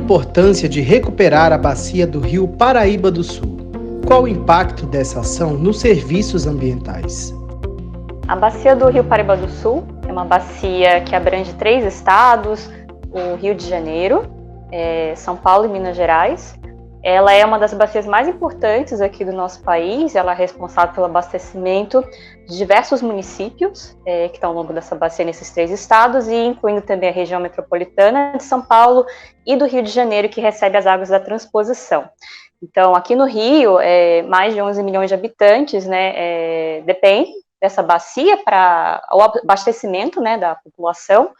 importância de recuperar a bacia do Rio Paraíba do Sul? Qual o impacto dessa ação nos serviços ambientais? A bacia do Rio Paraíba do Sul é uma bacia que abrange 3 estados, o Rio de Janeiro, São Paulo e Minas Gerais. Ela é uma das bacias mais importantes aqui do nosso país, ela é responsável pelo abastecimento de diversos municípios que estão ao longo dessa bacia nesses 3 estados, e incluindo também a região metropolitana de São Paulo e do Rio de Janeiro, que recebe as águas da transposição. Então, aqui no Rio, mais de 11 milhões de habitantes dependem dessa bacia para o abastecimento, da população.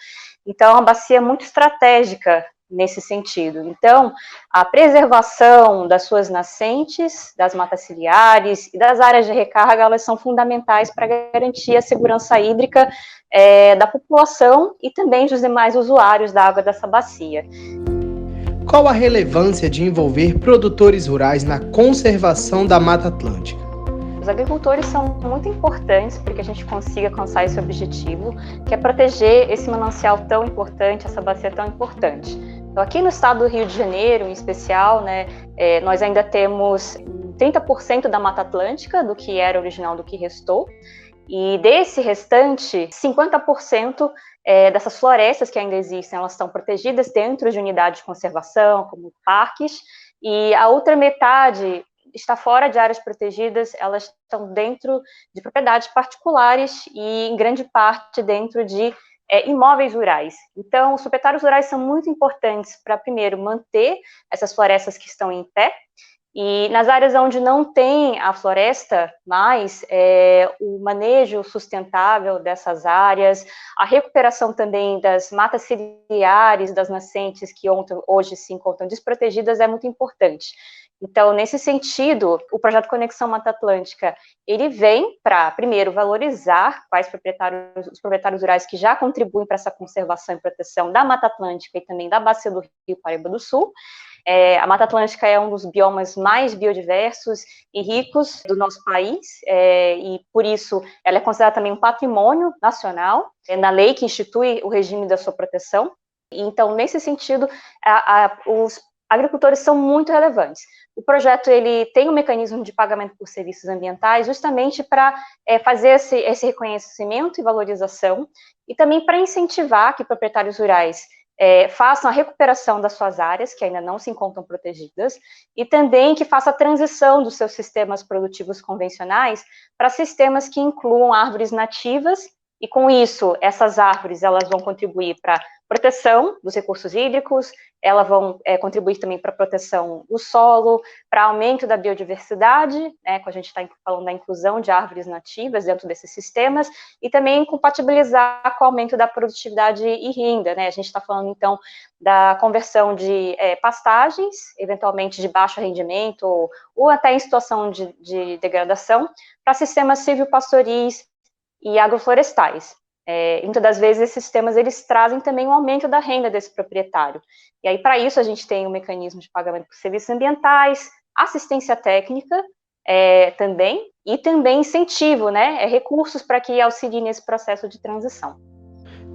Então, é uma bacia muito estratégica nesse sentido. Então, a preservação das suas nascentes, das matas ciliares e das áreas de recarga, elas são fundamentais para garantir a segurança hídrica da população e também dos demais usuários da água dessa bacia. Qual a relevância de envolver produtores rurais na conservação da Mata Atlântica? Os agricultores são muito importantes para que a gente consiga alcançar esse objetivo, que é proteger esse manancial tão importante, essa bacia tão importante. Então, aqui no estado do Rio de Janeiro, em especial, nós ainda temos 30% da Mata Atlântica, do que era original, do que restou, e desse restante, 50% dessas florestas que ainda existem, elas estão protegidas dentro de unidades de conservação, como parques, e a outra metade está fora de áreas protegidas, elas estão dentro de propriedades particulares e, em grande parte, dentro de imóveis rurais. Então, os proprietários rurais são muito importantes para, primeiro, manter essas florestas que estão em pé, e nas áreas onde não tem a floresta mais, o manejo sustentável dessas áreas, a recuperação também das matas ciliares, das nascentes que hoje se encontram desprotegidas é muito importante. Então, nesse sentido, o projeto Conexão Mata Atlântica, ele vem para, primeiro, valorizar os proprietários rurais que já contribuem para essa conservação e proteção da Mata Atlântica e também da bacia do Rio Paraíba do Sul. A Mata Atlântica é um dos biomas mais biodiversos e ricos do nosso país, e por isso ela é considerada também um patrimônio nacional, na lei que institui o regime da sua proteção. Então, nesse sentido, os agricultores são muito relevantes. O projeto ele tem um mecanismo de pagamento por serviços ambientais justamente para fazer esse reconhecimento e valorização, e também para incentivar que proprietários rurais façam a recuperação das suas áreas, que ainda não se encontram protegidas, e também que faça a transição dos seus sistemas produtivos convencionais para sistemas que incluam árvores nativas, e com isso, essas árvores elas vão contribuir para proteção dos recursos hídricos, elas vão contribuir também para a proteção do solo, para aumento da biodiversidade, quando a gente está falando da inclusão de árvores nativas dentro desses sistemas, e também compatibilizar com o aumento da produtividade e renda, A gente está falando, então, da conversão de pastagens, eventualmente de baixo rendimento, ou até em situação de degradação, para sistemas silvopastoris e agroflorestais. Muitas das vezes esses sistemas eles trazem também um aumento da renda desse proprietário. E aí, para isso, a gente tem um mecanismo de pagamento por serviços ambientais, assistência técnica também, e também incentivo, recursos para que auxiliem nesse processo de transição.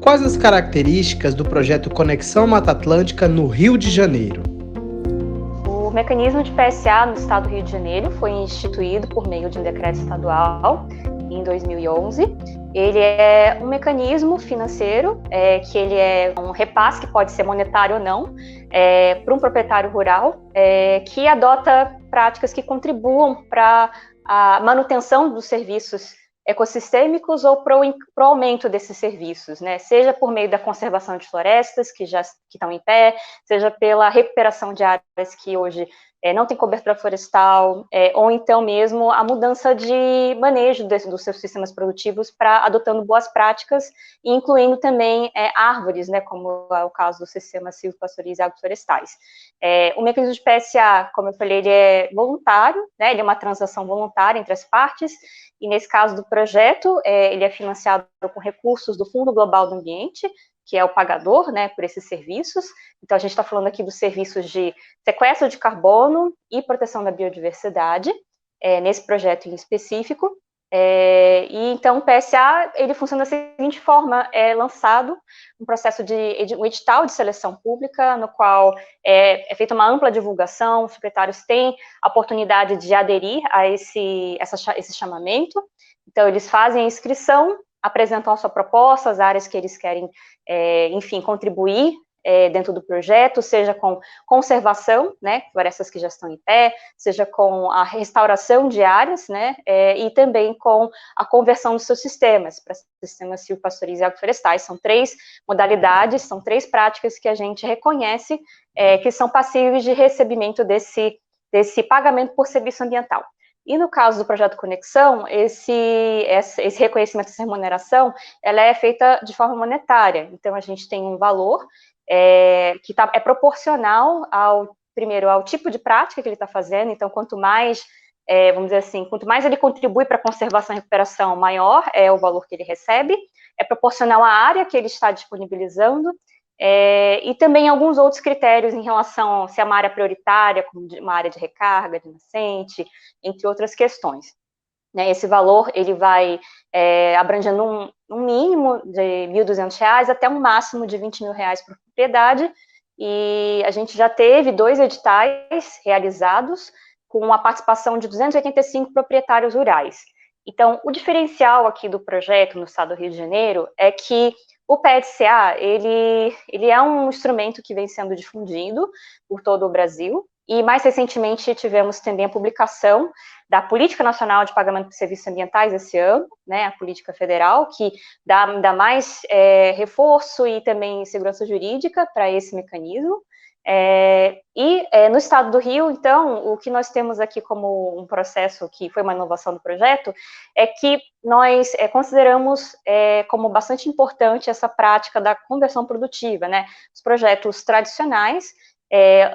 Quais as características do projeto Conexão Mata Atlântica no Rio de Janeiro? O mecanismo de PSA no estado do Rio de Janeiro foi instituído por meio de um decreto estadual em 2011. Ele é um mecanismo financeiro, que ele é um repasse, que pode ser monetário ou não, para um proprietário rural, que adota práticas que contribuam para a manutenção dos serviços ecossistêmicos ou para o aumento desses serviços, seja por meio da conservação de florestas que estão em pé, seja pela recuperação de áreas que hoje não tem cobertura florestal, ou então mesmo a mudança de manejo dos seus sistemas produtivos para adotando boas práticas, e incluindo também árvores, como é o caso dos sistemas silvopastoris e agroflorestais. O mecanismo de PSA, como eu falei, ele é voluntário, ele é uma transação voluntária entre as partes, e nesse caso do projeto, ele é financiado com recursos do Fundo Global do Ambiente, que é o pagador, por esses serviços. Então, a gente está falando aqui dos serviços de sequestro de carbono e proteção da biodiversidade, nesse projeto em específico. E então o PSA ele funciona da seguinte forma: é lançado um processo um edital de seleção pública, no qual é feita uma ampla divulgação, os secretários têm a oportunidade de aderir a esse chamamento. Então eles fazem a inscrição, apresentam a sua proposta, as áreas que eles querem, enfim, contribuir dentro do projeto, seja com conservação, né, florestas que já estão em pé, seja com a restauração de áreas, né, e também com a conversão dos seus sistemas, para sistemas silvopastoris e agroflorestais. São 3 modalidades, são 3 práticas que a gente reconhece que são passíveis de recebimento desse pagamento por serviço ambiental. E no caso do projeto Conexão, esse reconhecimento, essa remuneração, ela é feita de forma monetária. Então, a gente tem um valor que é proporcional primeiro, ao tipo de prática que ele está fazendo. Então, quanto mais, vamos dizer assim, quanto mais ele contribui para a conservação e recuperação, maior é o valor que ele recebe, é proporcional à área que ele está disponibilizando, e também alguns outros critérios em relação a se é uma área prioritária, como uma área de recarga, de nascente, entre outras questões. Esse valor, ele vai abrangendo um mínimo de R$ 1.200 até um máximo de R$ 20.000 por propriedade, e a gente já teve 2 editais realizados com a participação de 285 proprietários rurais. Então, o diferencial aqui do projeto no estado do Rio de Janeiro é que o PSA, ele é um instrumento que vem sendo difundido por todo o Brasil, e mais recentemente tivemos também a publicação da Política Nacional de Pagamento por Serviços Ambientais esse ano, né, a política federal, que dá mais reforço e também segurança jurídica para esse mecanismo. No estado do Rio, então, o que nós temos aqui como um processo que foi uma inovação do projeto é que nós consideramos como bastante importante essa prática da conversão produtiva, né? Os projetos tradicionais,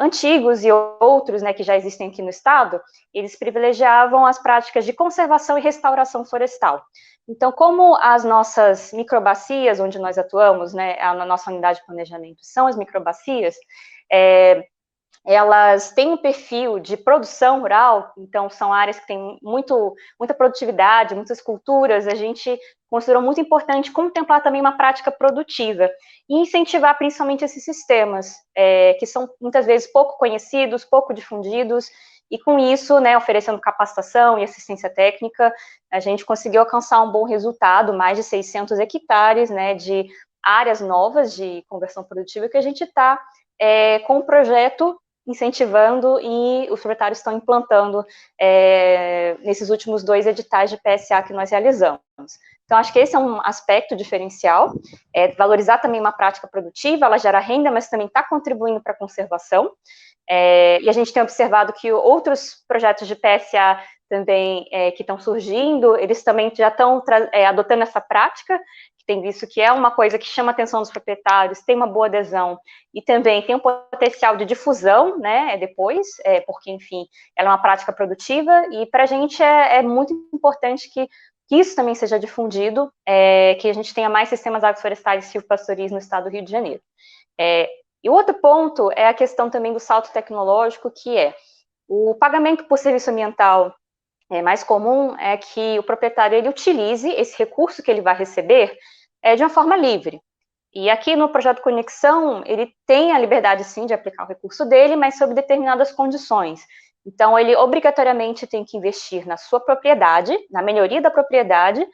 antigos e outros, né, que já existem aqui no estado, eles privilegiavam as práticas de conservação e restauração florestal. Então, como as nossas microbacias, onde nós atuamos, né, a nossa unidade de planejamento são as microbacias, elas têm um perfil de produção rural, então são áreas que têm muita produtividade, muitas culturas. A gente considerou muito importante contemplar também uma prática produtiva e incentivar principalmente esses sistemas, que são muitas vezes pouco conhecidos, pouco difundidos, e com isso, né, oferecendo capacitação e assistência técnica, a gente conseguiu alcançar um bom resultado, mais de 600 hectares, né, de áreas novas de conversão produtiva que a gente está com o projeto incentivando e os proprietários estão implantando nesses últimos 2 editais de PSA que nós realizamos. Então, acho que esse é um aspecto diferencial, valorizar também uma prática produtiva, ela gera renda, mas também está contribuindo para a conservação, e a gente tem observado que outros projetos de PSA também que estão surgindo, eles também já estão adotando essa prática, tem visto que é uma coisa que chama a atenção dos proprietários, tem uma boa adesão e também tem um potencial de difusão, né, depois, porque, enfim, ela é uma prática produtiva e para a gente é muito importante que isso também seja difundido, que a gente tenha mais sistemas agroflorestais e silvopastoris no estado do Rio de Janeiro. E o outro ponto é a questão também do salto tecnológico, que é o pagamento por serviço ambiental. Mais comum é que o proprietário ele utilize esse recurso que ele vai receber de uma forma livre. E aqui no projeto Conexão, ele tem a liberdade, sim, de aplicar o recurso dele, mas sob determinadas condições. Então, ele obrigatoriamente tem que investir na sua propriedade, na melhoria da propriedade,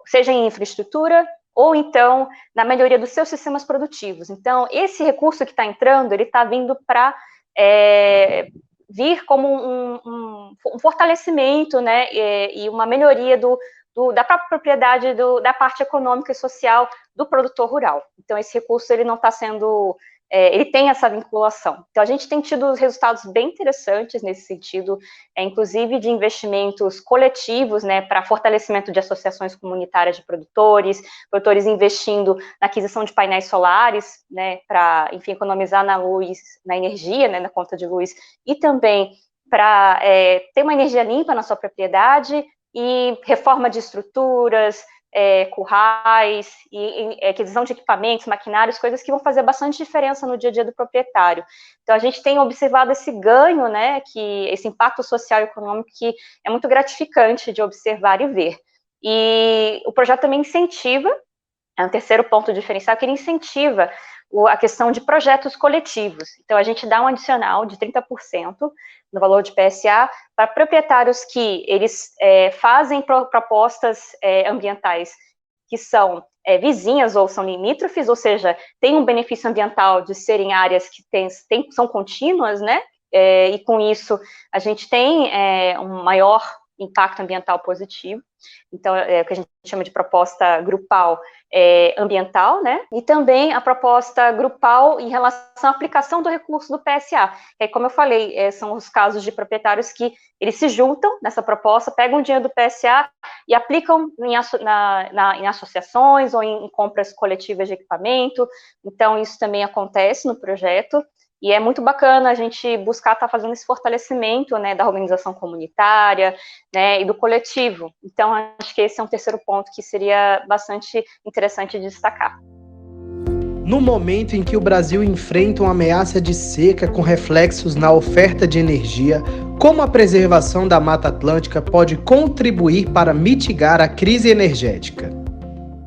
seja em infraestrutura, ou então na melhoria dos seus sistemas produtivos. Então, esse recurso que está entrando, ele está vindo para vir como um fortalecimento, né, e uma melhoria da própria propriedade, da parte econômica e social do produtor rural. Então, esse recurso, ele não está sendo, ele tem essa vinculação. Então, a gente tem tido resultados bem interessantes nesse sentido, inclusive de investimentos coletivos, né, para fortalecimento de associações comunitárias de produtores investindo na aquisição de painéis solares, né, para, enfim, economizar na luz, na energia, né, na conta de luz, e também para ter uma energia limpa na sua propriedade, e reforma de estruturas, currais, e aquisição de equipamentos, maquinários, coisas que vão fazer bastante diferença no dia a dia do proprietário. Então, a gente tem observado esse ganho, né, esse impacto social e econômico que é muito gratificante de observar e ver. E o projeto também incentiva, é um terceiro ponto diferencial, que ele incentiva a questão de projetos coletivos. Então, a gente dá um adicional de 30% no valor de PSA para proprietários que eles fazem propostas ambientais que são vizinhas ou são limítrofes, ou seja, tem um benefício ambiental de serem áreas que são contínuas, né? E com isso a gente tem um maior impacto ambiental positivo. Então, é o que a gente chama de proposta grupal ambiental, né? E também a proposta grupal em relação à aplicação do recurso do PSA. Como eu falei, são os casos de proprietários que eles se juntam nessa proposta, pegam o dinheiro do PSA e aplicam em associações ou em compras coletivas de equipamento. Então, isso também acontece no projeto. E é muito bacana a gente buscar estar fazendo esse fortalecimento, né, da organização comunitária, né, e do coletivo. Então, acho que esse é um terceiro ponto que seria bastante interessante de destacar. No momento em que o Brasil enfrenta uma ameaça de seca com reflexos na oferta de energia, como a preservação da Mata Atlântica pode contribuir para mitigar a crise energética?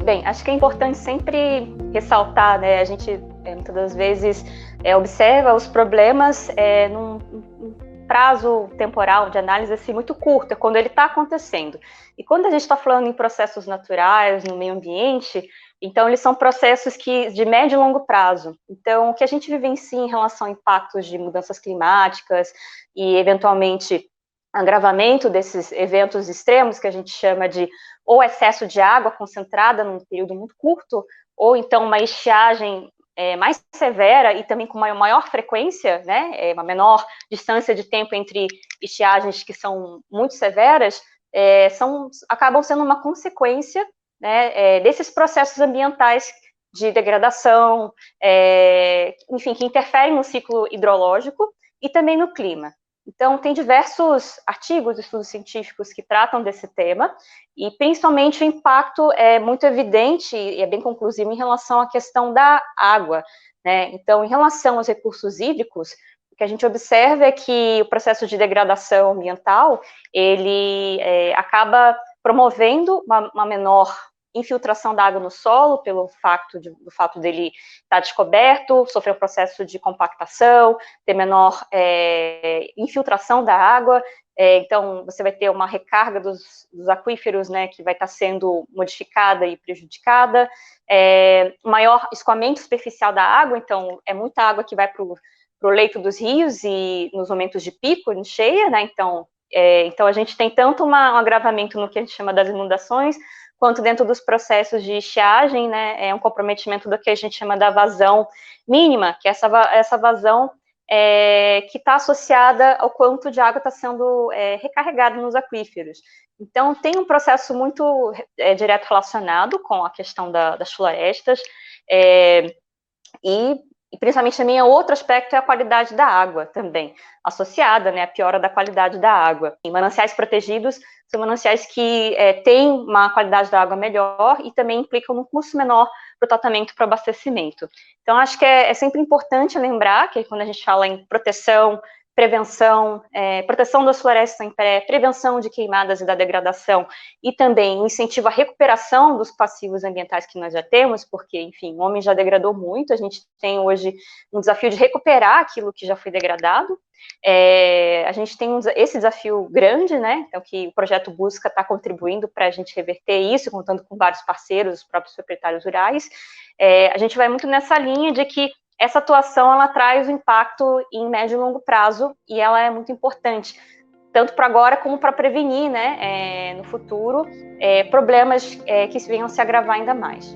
Bem, acho que é importante sempre ressaltar, né, a gente muitas das vezes observa os problemas num prazo temporal de análise assim, muito curto, é quando ele está acontecendo. E quando a gente está falando em processos naturais, no meio ambiente, então eles são processos de médio e longo prazo. Então, o que a gente vivencia em relação a impactos de mudanças climáticas e, eventualmente, agravamento desses eventos extremos, que a gente chama de ou excesso de água concentrada num período muito curto, ou então uma estiagem mais severa e também com uma maior frequência, né, uma menor distância de tempo entre estiagens que são muito severas, acabam sendo uma consequência, né, desses processos ambientais de degradação, enfim, que interferem no ciclo hidrológico e também no clima. Então, tem diversos artigos, estudos científicos que tratam desse tema, e principalmente o impacto é muito evidente e é bem conclusivo em relação à questão da água, né? Então, em relação aos recursos hídricos, o que a gente observa é que o processo de degradação ambiental, ele acaba promovendo uma menor infiltração da água no solo, pelo do fato dele estar descoberto, sofrer um processo de compactação, ter menor infiltração da água, então você vai ter uma recarga dos aquíferos, né, que vai estar sendo modificada e prejudicada, maior escoamento superficial da água, então é muita água que vai para o leito dos rios e nos momentos de pico, em cheia, né, então a gente tem tanto um agravamento no que a gente chama das inundações, quanto dentro dos processos de estiagem, né, um comprometimento do que a gente chama da vazão mínima, que é essa vazão que está associada ao quanto de água está sendo recarregada nos aquíferos. Então, tem um processo muito direto relacionado com a questão das florestas, e principalmente também outro aspecto é a qualidade da água também, associada, né, à piora da qualidade da água. E mananciais protegidos são mananciais que têm uma qualidade da água melhor e também implicam um custo menor para o tratamento, para o abastecimento. Então, acho que é sempre importante lembrar que quando a gente fala em proteção, prevenção, proteção das florestas em pé, prevenção de queimadas e da degradação, e também incentivo à recuperação dos passivos ambientais que nós já temos, porque, enfim, o homem já degradou muito, a gente tem hoje um desafio de recuperar aquilo que já foi degradado. A gente tem esse desafio grande, né, então que o projeto busca estar contribuindo para a gente reverter isso, contando com vários parceiros, os próprios proprietários rurais. A gente vai muito nessa linha de que essa atuação, ela traz um impacto em médio e longo prazo, e ela é muito importante, tanto para agora como para prevenir, né, no futuro, problemas que venham se agravar ainda mais.